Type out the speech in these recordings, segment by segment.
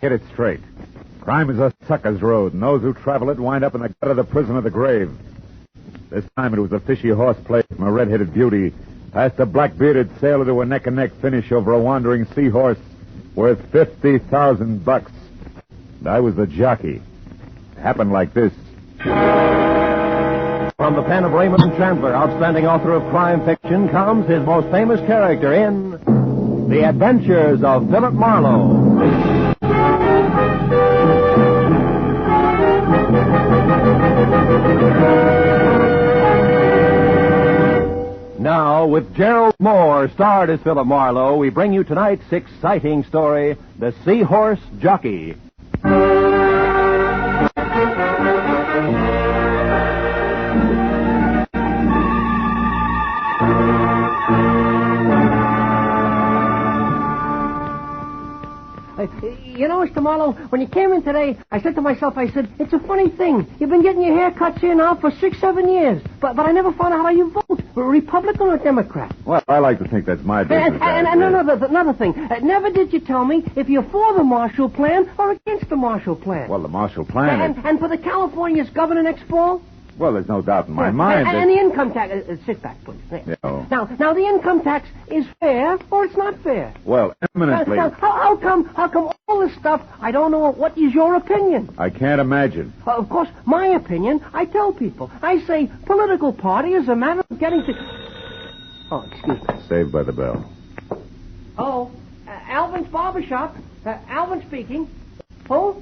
Get it straight. Crime is a sucker's road, and those who travel it wind up in the gut of the prison of the grave. This time it was a fishy horseplay from a red-headed beauty, past a black-bearded sailor to a neck-and-neck finish over a wandering seahorse worth $50,000. And I was the jockey. It happened like this. From the pen of Raymond Chandler, outstanding author of crime fiction, comes his most famous character in The Adventures of Philip Marlowe. Now, with Gerald Mohr starred as Philip Marlowe, we bring you tonight's exciting story, The Seahorse Jockey. You know, Mr. Marlowe, when you came in today, I said to myself, it's a funny thing. You've been getting your haircuts here now for 6-7 years. But I never found out how you vote. Republican or Democrat? Well, I like to think that's my business. And another thing. Never did you tell me if you're for the Marshall Plan or against the Marshall Plan. Well, the Marshall Plan And for the California's governor next fall? Well, there's no doubt in my mind And the income tax... sit back, please. Yeah. Now, the income tax is fair or it's not fair? Well, eminently... How come all this stuff, I don't know, what is your opinion? I can't imagine. Of course, my opinion, I tell people. I say political party is a matter of getting to... Oh, excuse me. Saved by the bell. Oh, Alvin's barbershop. Alvin speaking. Oh,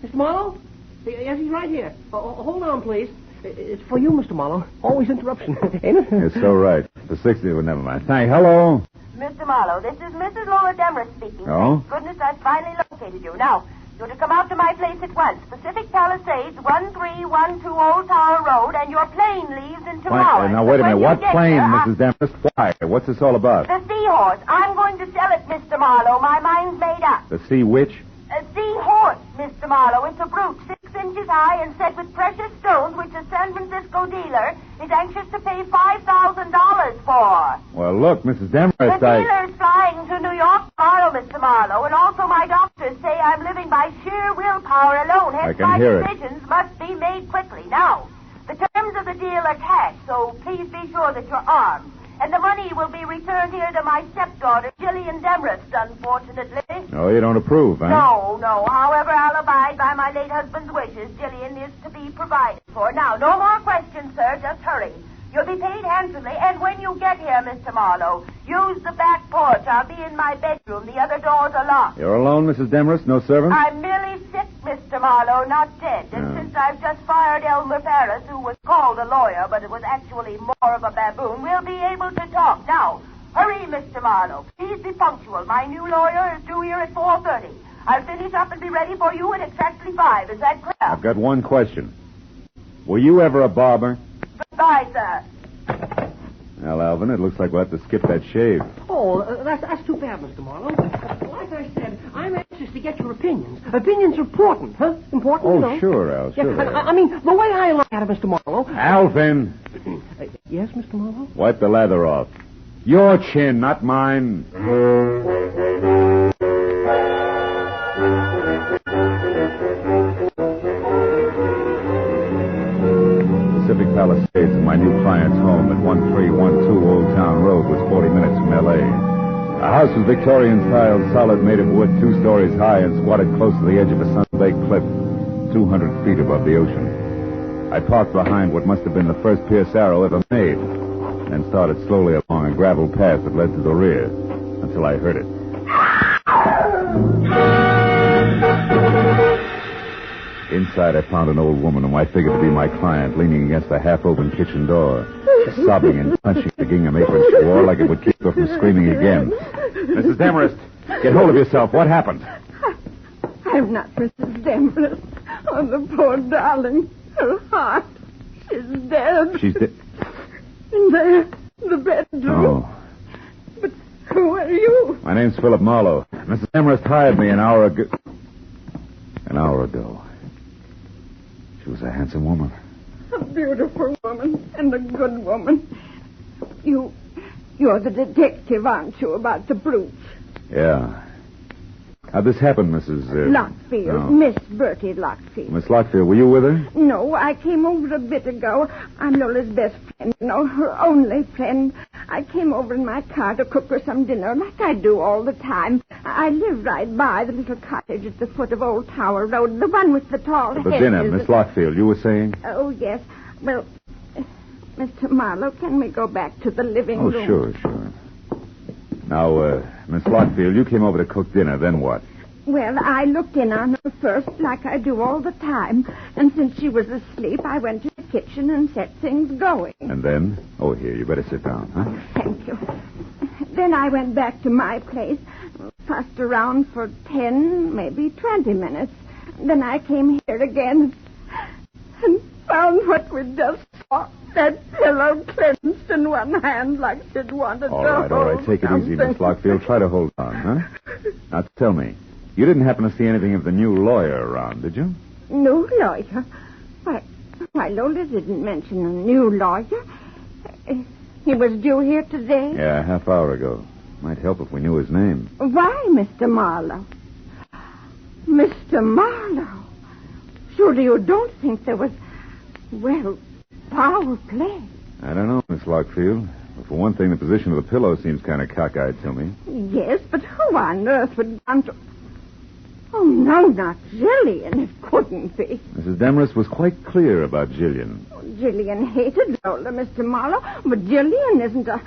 Mr. Marlowe? Yes, he's right here. Hold on, please. It's for you, Mr. Marlowe. Always interruption, ain't it? You're so right. The 60, well, never mind. Hello? Mr. Marlowe, this is Mrs. Laura Demerest speaking. Oh? Thank goodness I've finally located you. Now, you're to come out to my place at once. Pacific Palisades, 1312 Old Tower Road, and your plane leaves in 2 hours. Now, wait a minute. What plane, Mrs. Demerest? Why? What's this all about? The seahorse. I'm going to sell it, Mr. Marlowe. My mind's made up. The sea witch? A seahorse, Mr. Marlowe. It's a brute, 6 inches high and set with precious stones, which a San Francisco dealer is anxious to pay $5,000 for. Well, look, Mrs. Demerest, The dealer's flying to New York tomorrow, Mr. Marlowe, and also my doctors say I'm living by sheer willpower alone. Hence, my decisions must be made quickly. Now, the terms of the deal are cash, so please be sure that you're armed. And the money will be returned here to my stepdaughter, Jillian Demerest, unfortunately. Oh, you don't approve, huh? No. However, I'll abide by my late husband's wishes. Jillian is to be provided for. Now, no more questions, sir. Just hurry. You'll be paid handsomely, and when you get here, Mr. Marlowe, use the back porch. I'll be in my bedroom. The other doors are locked. You're alone, Mrs. Demerest? No servants? I'm merely sick, Mr. Marlowe, not dead. And since I've just fired Elmer Ferris, who was called a lawyer, but it was actually more of a baboon, we'll be able to talk. Now, hurry, Mr. Marlowe. Please be punctual. My new lawyer is due here at 4:30. I'll finish up and be ready for you at exactly 5. Is that clear? I've got one question. Were you ever a barber? Goodbye, sir. Well, Alvin, it looks like we'll have to skip that shave. Oh, that's too bad, Mr. Marlowe. Like I said, I'm anxious to get your opinions. Opinions are important, huh? Important, Oh, you know? sure, Al, sure. Yeah, I mean, the way I look at it, Mr. Marlowe... Alvin! Yes, Mr. Marlowe? Wipe the lather off. Your chin, not mine. Pacific Palisades, my new client's home at 1312 Old Town Road, was 40 minutes from L.A. The house was Victorian style, solid, made of wood, 2 stories high, and squatted close to the edge of a sun-baked cliff, 200 feet above the ocean. I parked behind what must have been the first Pierce Arrow ever made, and started slowly along a gravel path that led to the rear, until I heard it. Inside, I found an old woman whom I figured to be my client, leaning against the half-open kitchen door, sobbing and punching the gingham apron she wore like it would keep her from screaming again. Mrs. Demerest, get hold of yourself. What happened? I'm not Mrs. Demerest. Oh, the poor darling. Her heart. She's dead. She's dead? In there, the bedroom. Oh. But who are you? My name's Philip Marlowe. Mrs. Demerest hired me an hour ago. She was a handsome woman. A beautiful woman and a good woman. You're the detective, aren't you, about the brutes? Yeah. How'd this happen, Mrs. Lockfield. Oh. Miss Bertie Lockfield. Miss Lockfield, were you with her? No, I came over a bit ago. I'm Lola's best friend, her only friend. I came over in my car to cook her some dinner, like I do all the time. I live right by the little cottage at the foot of Old Tower Road, the one with the tall hedges. The dinner, Miss Lockfield, you were saying? Oh, yes. Well, Mr. Marlowe, can we go back to the living room? Oh, sure. Now, Miss Lockfield, you came over to cook dinner, then what? Well, I looked in on her first, like I do all the time. And since she was asleep, I went to the kitchen and set things going. And then? Oh, here, you better sit down, huh? Thank you. Then I went back to my place, fussed around for 10, maybe 20 minutes. Then I came here again and found what we just saw. That pillow clenched in one hand like she'd wanted to hold. All right. Take it easy, Miss Lockfield. Try to hold on, huh? Now, tell me, you didn't happen to see anything of the new lawyer around, did you? New lawyer? Why, Lola didn't mention a new lawyer. He was due here today? Yeah, a half hour ago. Might help if we knew his name. Why, Mr. Marlowe? Mr. Marlowe? Surely you don't think there was, well, foul play? I don't know, Miss Lockfield. But for one thing, the position of the pillow seems kind of cockeyed to me. Yes, but who on earth would want to... Oh, no, not Jillian. It couldn't be. Mrs. Demerest was quite clear about Jillian. Jillian hated Lola, Mr. Marlowe, but Jillian isn't a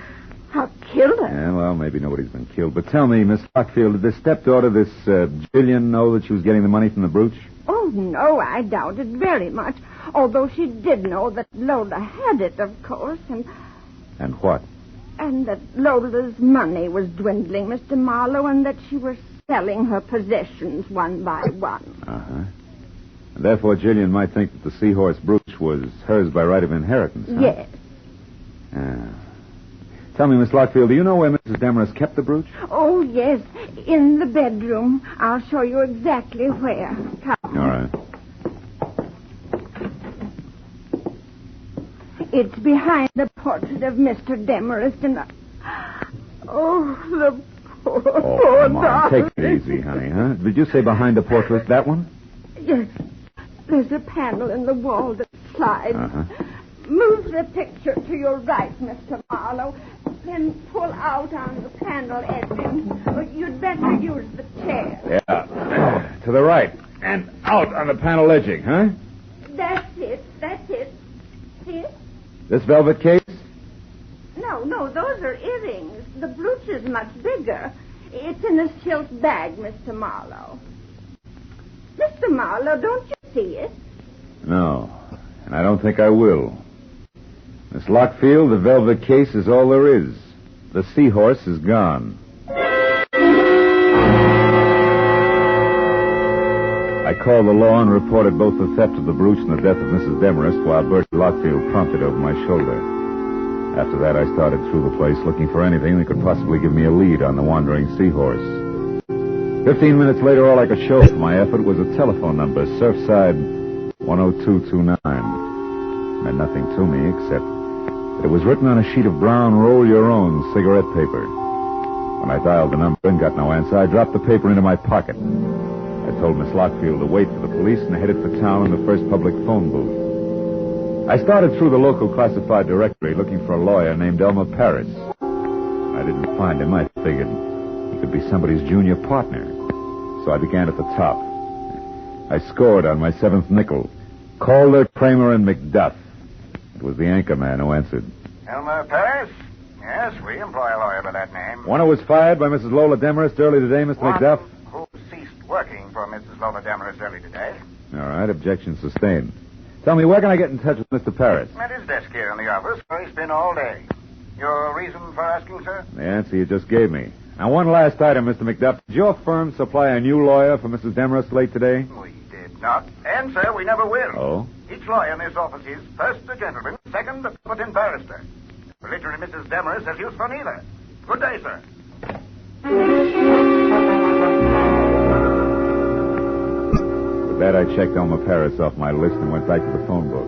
killer. Yeah, well, maybe nobody's been killed. But tell me, Miss Lockfield, did this stepdaughter, this Jillian, know that she was getting the money from the brooch? Oh, no, I doubt it very much. Although she did know that Lola had it, of course, and what? And that Lola's money was dwindling, Mr. Marlowe, and that she was selling her possessions one by one. Uh-huh. And therefore, Jillian might think that the seahorse brooch was hers by right of inheritance, huh? Yes. Tell me, Miss Lockfield, do you know where Mrs. Demerest kept the brooch? Oh, yes, in the bedroom. I'll show you exactly where. Come. All right. It's behind the portrait of Mr. Demerest and... Oh, the poor come on. darling. Take it easy, honey, huh? Did you say behind the portrait, that one? Yes. There's a panel in the wall that slides. Uh-huh. Move the picture to your right, Mr. Marlowe. Then pull out on the panel edging. You'd better use the chair. Yeah. To the right. And out on the panel edging, huh? That's it. See it? This velvet case? No, those are earrings. The brooch is much bigger. It's in a silk bag, Mr. Marlowe. Mr. Marlowe, don't you see it? No, and I don't think I will. Miss Lockfield, the velvet case is all there is. The seahorse is gone. I called the law and reported both the theft of the brooch and the death of Mrs. Demerest while Bertie Lockfield prompted over my shoulder. After that, I started through the place looking for anything that could possibly give me a lead on the wandering seahorse. 15 minutes later, all I could show for my effort was a telephone number, Surfside 10229. It meant nothing to me except that it was written on a sheet of brown roll-your-own cigarette paper. When I dialed the number and got no answer, I dropped the paper into my pocket. I told Miss Lockfield to wait for the police and headed for town in the first public phone booth. I started through the local classified directory looking for a lawyer named Elmer Paris. When I didn't find him, I figured he could be somebody's junior partner. So I began at the top. I scored on my seventh nickel. Calder, Kramer, and McDuff. It was the anchor man who answered. Elmer Paris? Yes, we employ a lawyer by that name. One who was fired by Mrs. Lola Demerest early today, Mr. McDuff? Who ceased working for Mrs. Lola Demerest early today. All right, objection sustained. Tell me, where can I get in touch with Mr. Paris? At his desk here in the office, where he's been all day. Your reason for asking, sir? The answer you just gave me. Now, one last item, Mr. McDuff. Did your firm supply a new lawyer for Mrs. Demerest late today? We did not. And, sir, we never will. Oh? Each lawyer in this office is, first, a gentleman, second, a competent barrister. Literally, Mrs. Demerest has use for neither. Good day, sir. With that, I checked Elmer Paris off my list and went back to the phone book.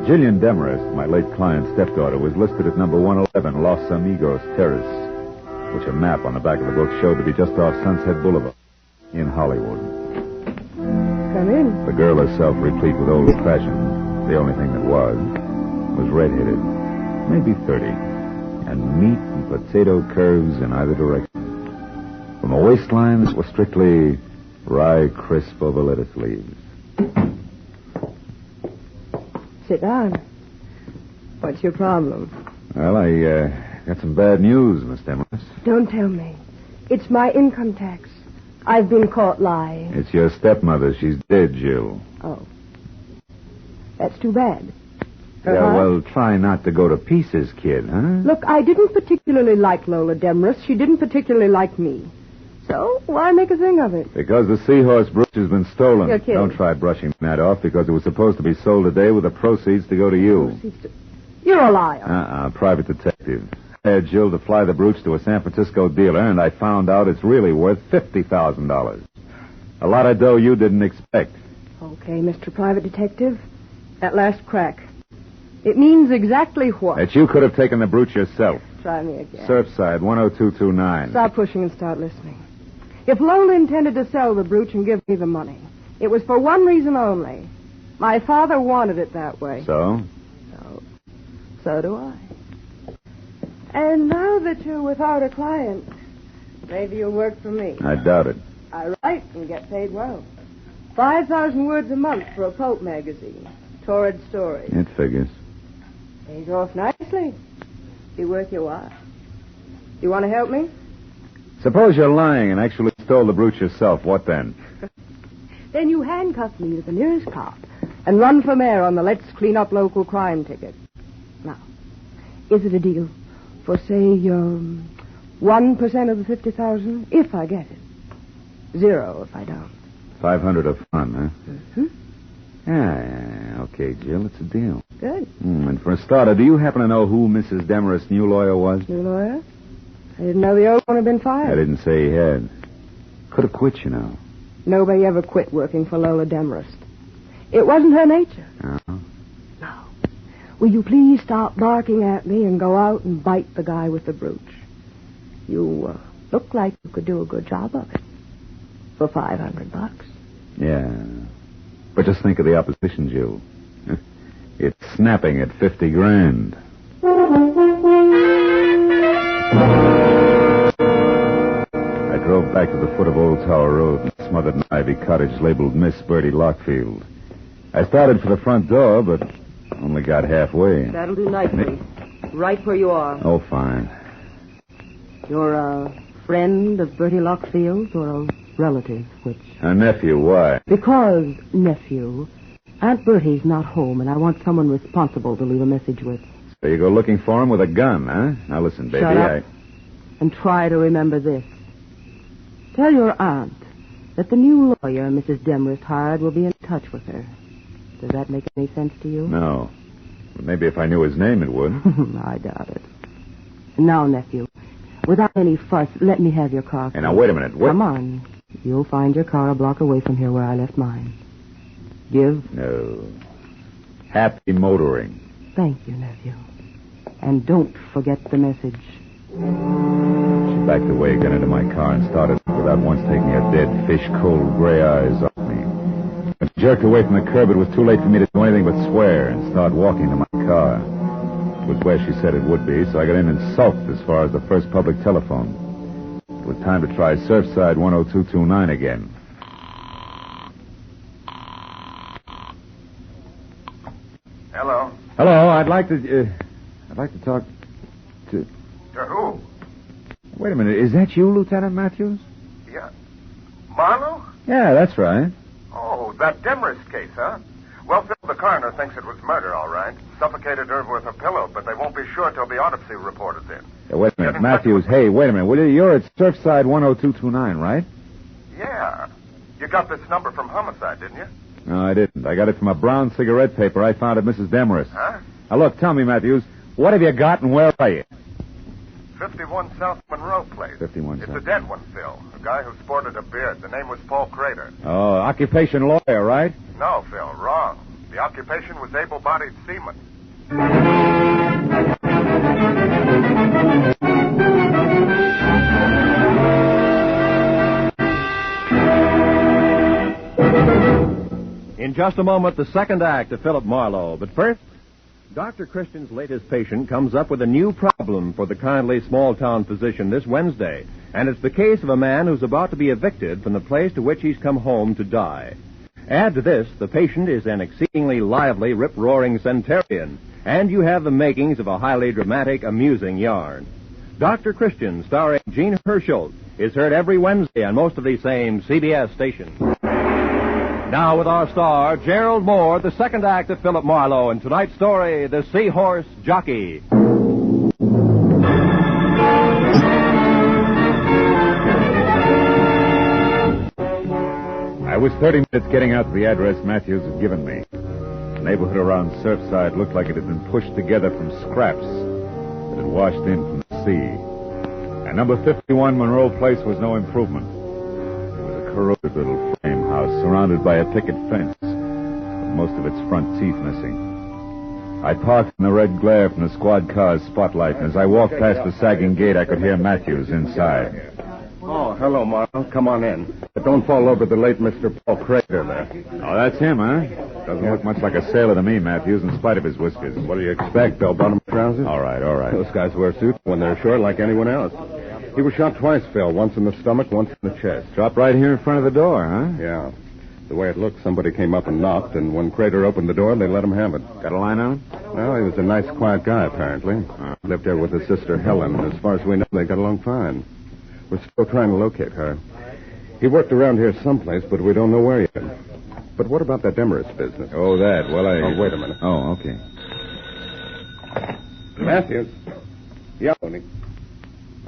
Jillian Demerest, my late client's stepdaughter, was listed at number 111 Los Amigos Terrace, which a map on the back of the book showed to be just off Sunset Boulevard. in Hollywood. Come in. The girl herself, replete with old fashion, the only thing that was redheaded, maybe 30, and meat and potato curves in either direction. From the waistline, it was strictly rye crisp over lettuce leaves. Sit down. What's your problem? Well, I got some bad news, Miss Demerest. Don't tell me. It's my income tax. I've been caught lying. It's your stepmother. She's dead, Jill. Oh. That's too bad. Yeah, well, try not to go to pieces, kid, huh? Look, I didn't particularly like Lola Demerest. She didn't particularly like me. So, why make a thing of it? Because the seahorse brooch has been stolen. You're kidding. Don't try brushing that off, because it was supposed to be sold today with the proceeds to go to you. You're a liar. Private detective. I hired Jill to fly the brooch to a San Francisco dealer, and I found out it's really worth $50,000. A lot of dough you didn't expect. Okay, Mr. Private Detective. That last crack. It means exactly what? That you could have taken the brooch yourself. Try me again. Surfside, 10229. Stop pushing and start listening. If Lola intended to sell the brooch and give me the money, it was for one reason only. My father wanted it that way. So? So do I. And now that you're without a client, maybe you'll work for me. I doubt it. I write and get paid well. 5,000 words a month for a pulp magazine. Torrid stories. It figures. Pays off nicely. Be worth your while. You want to help me? Suppose you're lying and actually stole the brooch yourself. What then? Then you handcuff me to the nearest cop and run for mayor on the Let's Clean Up Local Crime ticket. Now, is it a deal for, say, 1% of the 50,000 if I get it? 0 if I don't. 500 of fun, huh? Mm-hmm. Yeah, okay, Jill, it's a deal. Good. And for a starter, do you happen to know who Mrs. Demerest's new lawyer was? New lawyer? I didn't know the old one had been fired. I didn't say he had. Could have quit, you know. Nobody ever quit working for Lola Demerest. It wasn't her nature. Oh? No. Will you please stop barking at me and go out and bite the guy with the brooch? You look like you could do a good job of it. For $500. Yeah. But just think of the opposition, Jill. It's snapping at 50 grand. I drove back to the foot of Old Tower Road and smothered an ivy cottage labeled Miss Bertie Lockfield. I started for the front door, but only got halfway. That'll do nicely. Right where you are. Oh, fine. You're a friend of Bertie Lockfield or a relative, which? A nephew, why? Because, nephew, Aunt Bertie's not home, and I want someone responsible to leave a message with. So you go looking for him with a gun, huh? Now listen, baby, Shut up. And try to remember this. Tell your aunt that the new lawyer Mrs. Demerest hired will be in touch with her. Does that make any sense to you? No. But maybe if I knew his name, it would. I doubt it. Now, nephew, without any fuss, let me have your car. Hey, now, wait a minute. Come on. You'll find your car a block away from here where I left mine. Give? No. Happy motoring. Thank you, nephew. And don't forget the message. She backed away again into my car and started without once taking her dead, fish-cold gray eyes off me. When she jerked away from the curb, it was too late for me to do anything but swear and start walking to my car. It was where she said it would be, so I got in and sulked as far as the first public telephone. It was time to try Surfside 10229 again. Hello. Hello, I'd like to talk to... To who? Wait a minute, is that you, Lieutenant Matthews? Yeah. Marlowe? Yeah, that's right. Oh, that Demerest case, huh? Well, Phil, the coroner thinks it was murder, all right. Suffocated her with a pillow, but they won't be sure till the autopsy report is in. Yeah, wait a minute, Matthews, hey, wait a minute. Will you? You're at Surfside 10229, right? Yeah. You got this number from Homicide, didn't you? No, I didn't. I got it from a brown cigarette paper I found at Mrs. Demerest. Huh? Now, look, tell me, Matthews, what have you got and where are you? 51 South Monroe Place. 51 It's South. a dead one, Phil. A guy who sported a beard. The name was Paul Crater. Oh, occupation lawyer, right? No, Phil, wrong. The occupation was able-bodied seaman. In just a moment, the second act of Philip Marlowe. But first, Dr. Christian's latest patient comes up with a new problem for the kindly small-town physician this Wednesday. And it's the case of a man who's about to be evicted from the place to which he's come home to die. Add to this, the patient is an exceedingly lively, rip-roaring centurion. And you have the makings of a highly dramatic, amusing yarn. Dr. Christian, starring Gene Herschel, is heard every Wednesday on most of these same CBS stations. Now with our star, Gerald Mohr, the second act of Philip Marlowe, and tonight's story, The Seahorse Jockey. I was 30 minutes getting out to the address Matthews had given me. The neighborhood around Surfside looked like it had been pushed together from scraps that had washed in from the sea. And number 51 Monroe Place was no improvement. It was a corroded little frame house surrounded by a picket fence, with most of its front teeth missing. I parked in the red glare from the squad car's spotlight, and as I walked past the sagging gate, I could hear Matthews inside. Oh, hello, Marlowe. Come on in. But don't fall over the late Mr. Paul Crater there. Oh, that's him, huh? Doesn't look much like a sailor to me, Matthews, in spite of his whiskers. What do you expect, bell-bottom trousers? All right. Those guys wear suits when they're short like anyone else. He was shot twice, Phil. Once in the stomach, once in the chest. Dropped right here in front of the door, huh? Yeah. The way it looked, somebody came up and knocked, and when Crater opened the door, they let him have it. Got a line on him? Well, he was a nice, quiet guy, apparently. Lived there with his sister, Helen. As far as we know, they got along fine. We're still trying to locate her. He worked around here someplace, but we don't know where yet. But what about that Demerest business? Oh, that. Well, Oh, wait a minute. Oh, okay. Matthews. Yeah, Tony.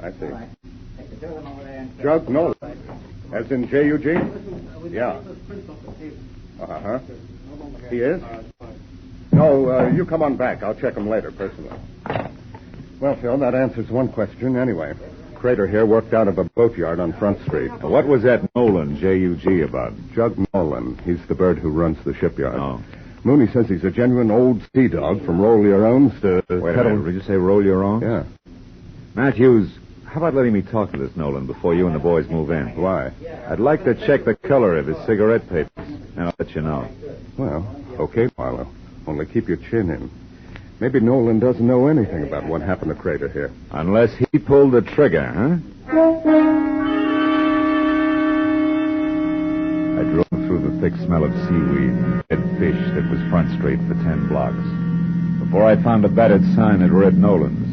I see. Jug Nolan. As in J-U-G? Yeah. Uh-huh. He is? No, you come on back. I'll check him later, personally. Well, Phil, that answers one question anyway. Crater here worked out of a boatyard on Front Street. What was that Nolan, J-U-G, about? Jug Nolan. He's the bird who runs the shipyard. Oh. Mooney says he's a genuine old sea dog from roll your owns to... Wait a minute. Did you say roll your own? Yeah. Matthews, how about letting me talk to this Nolan before you and the boys move in? Why? I'd like to check the color of his cigarette papers, and I'll let you know. Well, okay, Marlowe. Only keep your chin in. Maybe Nolan doesn't know anything about what happened to Crater here. Unless he pulled the trigger, huh? I drove through the thick smell of seaweed and dead fish that was Front Street for 10 blocks. Before I found a battered sign that read Nolan's.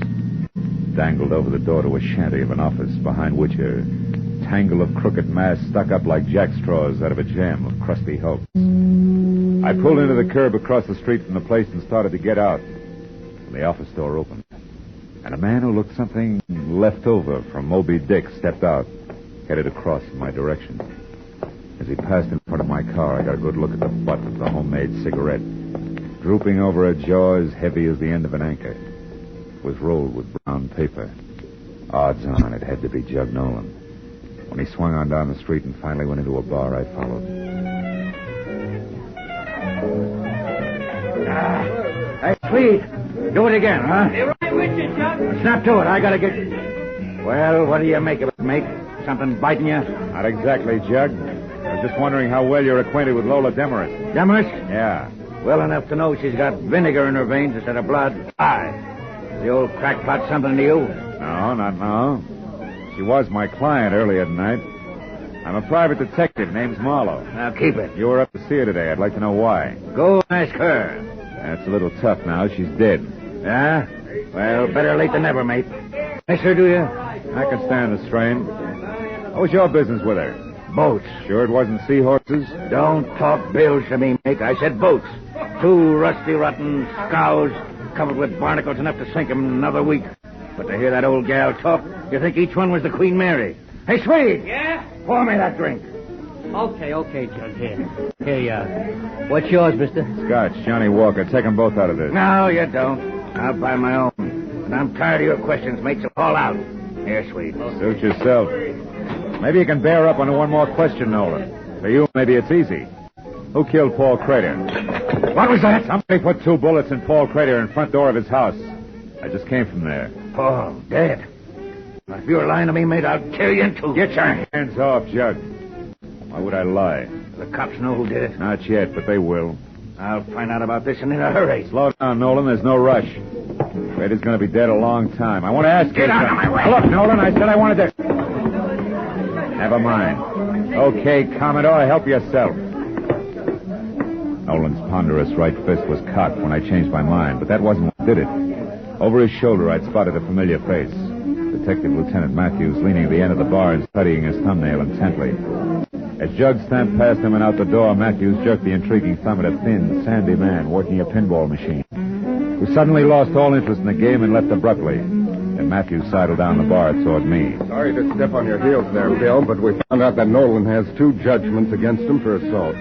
Dangled over the door to a shanty of an office, behind which a tangle of crooked masts stuck up like jackstraws out of a jam of crusty hopes. I pulled into the curb across the street from the place and started to get out. The office door opened, and a man who looked something left over from Moby Dick stepped out, headed across in my direction. As he passed in front of my car, I got a good look at the butt of the homemade cigarette, drooping over a jaw as heavy as the end of an anchor. It was rolled with brown paper. Odds on it had to be Jug Nolan. When he swung on down the street and finally went into a bar, I followed. Hey, sweet. Do it again, huh? Be right with you, Chuck. Snap to it. I gotta get... Well, what do you make of it, mate? Something biting you? Not exactly, Jug. I was just wondering how well you're acquainted with Lola Demerest. Demerest? Yeah. Well enough to know she's got vinegar in her veins instead of blood. Aye. The old crackpot something to you? No, not now. She was my client earlier tonight. I'm a private detective. Name's Marlowe. Now, keep it. You were up to see her today. I'd like to know why. Go ask her. That's a little tough now. She's dead. Yeah? Well, better late than never, mate. Miss her, do you? I can stand the strain. What was your business with her? Boats. Sure it wasn't seahorses? Don't talk bills to me, mate. I said boats. 2 rusty, rotten scows covered with barnacles enough to sink 'em in another week. But to hear that old gal talk, you think each one was the Queen Mary. Hey, Swede! Yeah? Pour me that drink. Okay, Jug. Here, what's yours, mister? Scotch, Johnny Walker. Take them both out of this. No, you don't. I'll buy my own. And I'm tired of your questions, mate, so all out. Here, Swede. Suit yourself. Maybe you can bear up on one more question, Nolan. For you, maybe it's easy. Who killed Paul Crater? What was that? Somebody put 2 bullets in Paul Crater in front door of his house. I just came from there. Paul, dead. Now, if you're lying to me, mate, I'll tear you in two. Get your hands off, Jug. Why would I lie? The cops know who did it? Not yet, but they will. I'll find out about this and in a hurry. Slow down, Nolan. There's no rush. Fred is going to be dead a long time. I want to ask you... Get out of my way! Look, Nolan, I said I wanted to... Never mind. Okay, Commodore, help yourself. Nolan's ponderous right fist was cocked when I changed my mind, but that wasn't what did it. Over his shoulder, I'd spotted a familiar face. Detective Lieutenant Matthews leaning at the end of the bar and studying his thumbnail intently. As Jug stamped past him and out the door, Matthews jerked the intriguing thumb at a thin, sandy man working a pinball machine, who suddenly lost all interest in the game and left abruptly. And Matthews sidled down the bar toward me. Sorry to step on your heels there, Bill, but we found out that Nolan has 2 judgments against him for assault.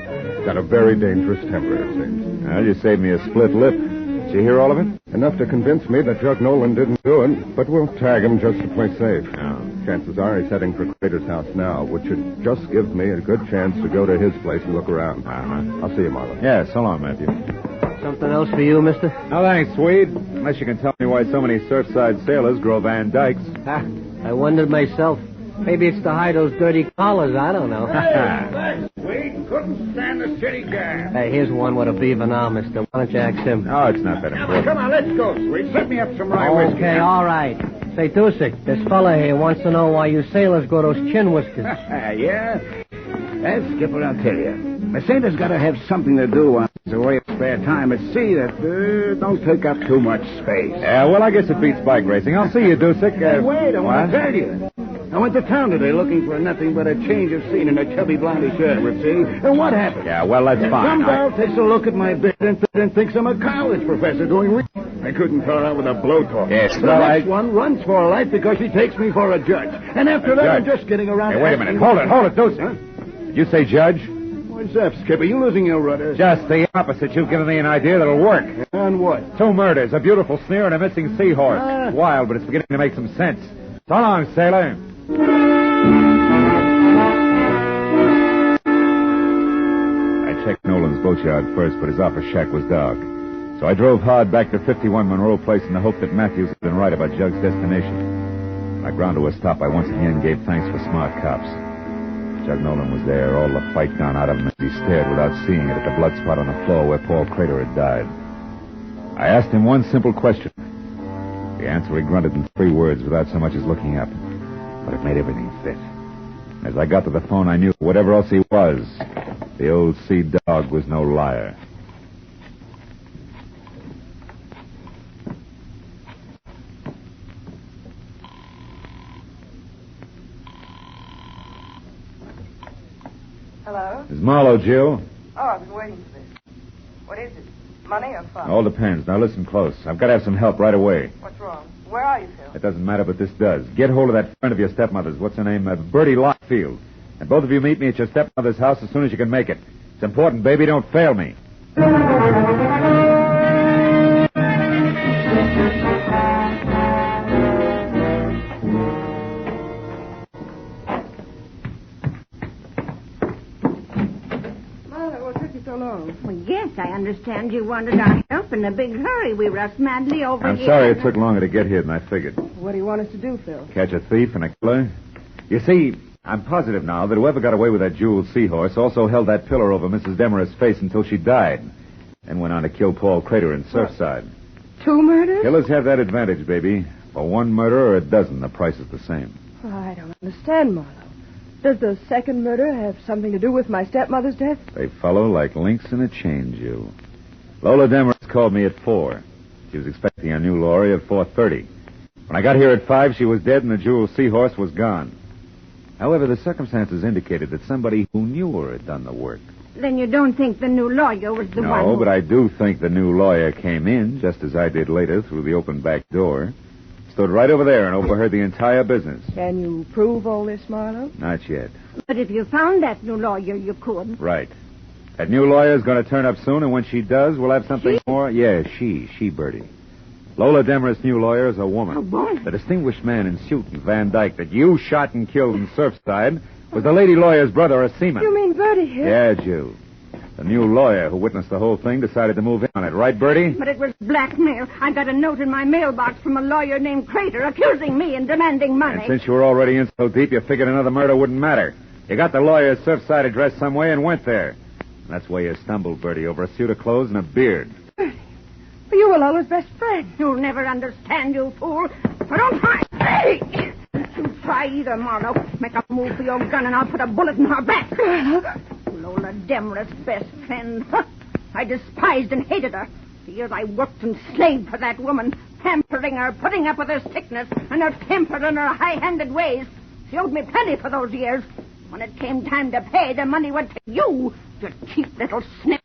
Got a very dangerous temper, it seems. Well, you saved me a split lip. Did you hear all of it? Enough to convince me that Jug Nolan didn't do it, but we'll tag him just to play safe. Oh. Chances are he's heading for Crater's house now, which should just give me a good chance to go to his place and look around. Uh-huh. I'll see you, Marlowe. Yeah, so long, Matthew. Something else for you, mister? No, thanks, Swede. Unless you can tell me why so many Surfside sailors grow Van Dykes. I wondered myself. Maybe it's to hide those dirty collars. I don't know. Hey, Sweet. Couldn't stand the city gas. Hey, here's one with a beaver now, mister. Why don't you ask him? No, it's not that important. Come on, let's go, Sweet. Set me up some rye whiskey. Okay, all right. Say, Dusik, this fella here wants to know why you sailors grow those chin whiskers. Yeah? Skipper, I'll tell you. A sailor's got to have something to do on his away of spare time at sea that don't take up too much space. Yeah, well, I guess it beats bike racing. I'll see you, Dusik. Hey, wait, I want to tell you. I went to town today looking for nothing but a change of scene in a chubby blondie shirt, see? And what happened? Yeah, well, that's fine. Some girl takes a look at my bed and thinks I'm a college professor doing I couldn't throw her out with a blowtorch. Yes, the next one runs for her life because she takes me for a judge. And after that, I'm just getting around... Hey, wait a minute. Hold it, Dusik. Huh? Did you say judge? What's up, Skipper? You losing your rudder? Just the opposite. You've given me an idea that'll work. On what? 2 murders, a beautiful sneer, and a missing seahorse. It's wild, but it's beginning to make some sense. So long, sailor. I checked Nolan's boatyard first, but his office shack was dark. So I drove hard back to 51 Monroe Place in the hope that Matthews had been right about Jug's destination. When I ground to a stop, I once again gave thanks for smart cops. Jug Nolan was there, all the fight gone out of him as he stared without seeing it at the blood spot on the floor where Paul Crater had died. I asked him one simple question. The answer he grunted in 3 words without so much as looking up. But it made everything fit. As I got to the phone, I knew whatever else he was, the old sea dog was no liar. Hello? It's Marlowe, Jill. Oh, I've been waiting for this. What is it? Money or fun? All depends. Now listen close. I've got to have some help right away. What's wrong? Where are you, Phil? It doesn't matter, but this does. Get hold of that friend of your stepmother's. What's her name? Bertie Lockfield. And both of you meet me at your stepmother's house as soon as you can make it. It's important, baby. Don't fail me. Well, yes, I understand you wanted our help in a big hurry. We rushed madly over I'm here. sorry it took longer to get here than I figured. What do you want us to do, Phil? Catch a thief and a killer? You see, I'm positive now that whoever got away with that jeweled seahorse also held that pillar over Mrs. Demerest's face until she died. Then went on to kill Paul Crater in Surfside. 2 murders? Killers have that advantage, baby. For 1 murder or a dozen, the price is the same. Oh, I don't understand, Marlowe. Does the second murder have something to do with my stepmother's death? They follow like links in a chain, Jill. Lola Demerest called me at 4. She was expecting a new lorry at 4:30. When I got here at 5, she was dead and the jeweled seahorse was gone. However, the circumstances indicated that somebody who knew her had done the work. Then you don't think the new lawyer was the one No, but I do think the new lawyer came in, just as I did later, through the open back door. Stood right over there and overheard the entire business. Can you prove all this, Marlowe? Not yet. But if you found that new lawyer, you could. Right. That new lawyer's going to turn up soon, and when she does, we'll have something more. Yeah, she, Bertie. Lola Demerest's new lawyer is a woman. Oh, boy. The distinguished man in suit and Van Dyke that you shot and killed in Surfside was the lady lawyer's brother, a seaman. You mean Bertie here? Yeah, Jill. The new lawyer who witnessed the whole thing decided to move in on it. Right, Bertie? But it was blackmail. I got a note in my mailbox from a lawyer named Crater accusing me and demanding money. And since you were already in so deep, you figured another murder wouldn't matter. You got the lawyer's Surfside address some way and went there. That's where you stumbled, Bertie, over a suit of clothes and a beard. You were Lola's best friend. You'll never understand, you fool. But don't try. Hey! Don't try either, Marlowe. Make a move for your gun and I'll put a bullet in her back. Lola Demerest's best friend. I despised and hated her. The years I worked and slaved for that woman, pampering her, putting up with her sickness and her temper and her high-handed ways. She owed me plenty for those years. When it came time to pay, the money went to you, you cheap little snip.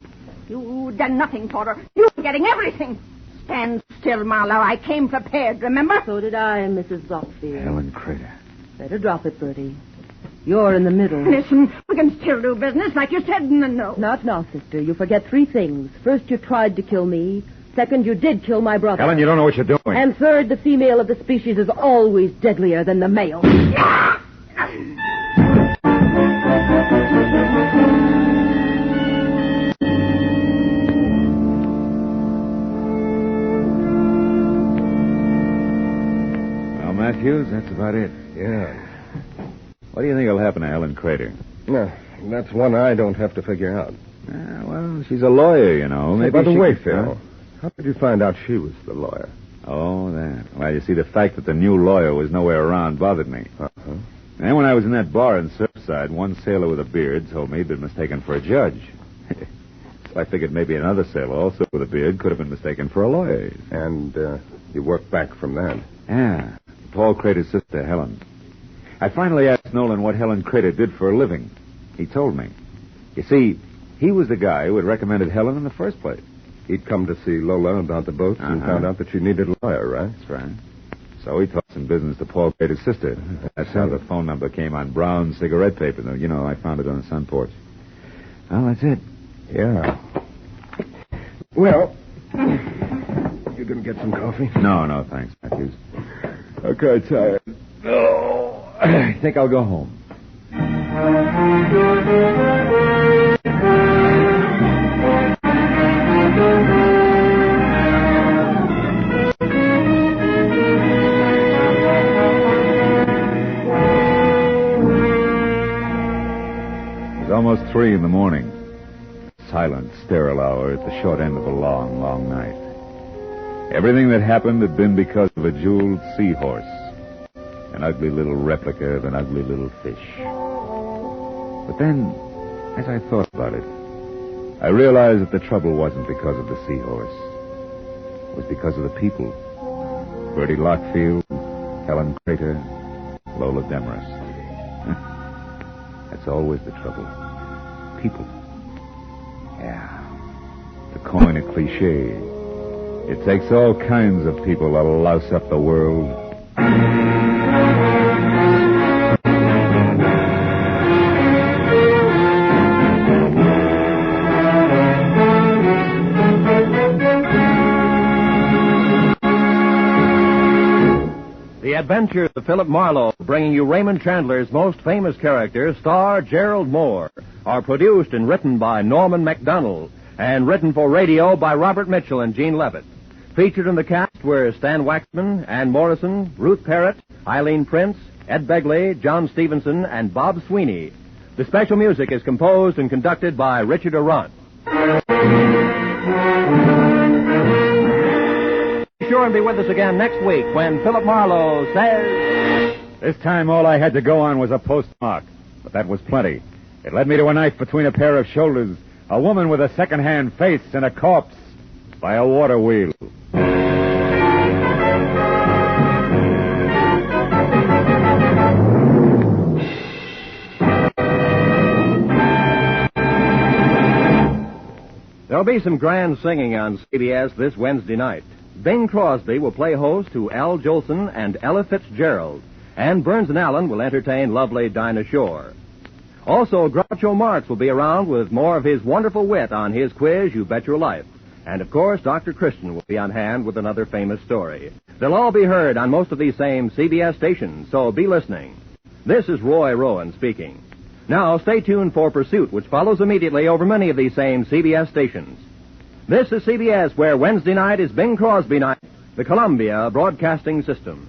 You'd done nothing for her. You were getting everything. Stand still, Marlowe. I came prepared, remember? So did I, Mrs. Zockfield. Helen Crater. Better drop it, Bertie. You're in the middle. Listen, we can still do business like you said in the note. Not now, sister. You forget 3 things. First, you tried to kill me. Second, you did kill my brother. Helen, you don't know what you're doing. And third, the female of the species is always deadlier than the male. Well, Matthews, that's about it. Yeah. What do you think will happen to Helen Crater? No, that's one I don't have to figure out. Well, she's a lawyer, you know. Maybe By the way, Phil, Phil, how did you find out she was the lawyer? Oh, that. Well, you see, the fact that the new lawyer was nowhere around bothered me. Uh-huh. And when I was in that bar in Surfside, one sailor with a beard told me he'd been mistaken for a judge. So I figured maybe another sailor, also with a beard, could have been mistaken for a lawyer. And you worked back from that? Yeah. Paul Crater's sister, Helen. I finally asked Nolan what Helen Crater did for a living. He told me. You see, he was the guy who had recommended Helen in the first place. He'd come to see Lola about the boats and found out that she needed a lawyer, right? That's right. So he talked some business to Paul Crater's sister. That's how the phone number came on brown cigarette paper. You know, I found it on the sun porch. Well, that's it. Yeah. Well, you gonna get some coffee? No, thanks, Matthews. Okay, tired. Oh, I think I'll go home. It's almost 3 in the morning. Silent, sterile hour at the short end of a long, long night. Everything that happened had been because of a jeweled seahorse. An ugly little replica of an ugly little fish. But then, as I thought about it, I realized that the trouble wasn't because of the seahorse. It was because of the people. Bertie Lockfield, Helen Crater, Lola Demerest. That's always the trouble. People. Yeah. To coin a cliche, it takes all kinds of people to louse up the world. The Adventures of Philip Marlowe, bringing you Raymond Chandler's most famous character, star Gerald Mohr, are produced and written by Norman Macdonnell and written for radio by Robert Mitchell and Gene Levitt. Featured in the cast were Stan Waxman, Ann Morrison, Ruth Parrott, Eileen Prince, Ed Begley, John Stevenson, and Bob Sweeney. The special music is composed and conducted by Richard Arant. Be sure and be with us again next week when Philip Marlowe says... This time all I had to go on was a postmark, but that was plenty. It led me to a knife between a pair of shoulders, a woman with a second-hand face, and a corpse by a water wheel. There'll be some grand singing on CBS this Wednesday night. Bing Crosby will play host to Al Jolson and Ella Fitzgerald, and Burns and Allen will entertain lovely Dinah Shore. Also, Groucho Marx will be around with more of his wonderful wit on his quiz, You Bet Your Life. And, of course, Dr. Christian will be on hand with another famous story. They'll all be heard on most of these same CBS stations, so be listening. This is Roy Rowan speaking. Now, stay tuned for Pursuit, which follows immediately over many of these same CBS stations. This is CBS, where Wednesday night is Bing Crosby night, the Columbia Broadcasting System.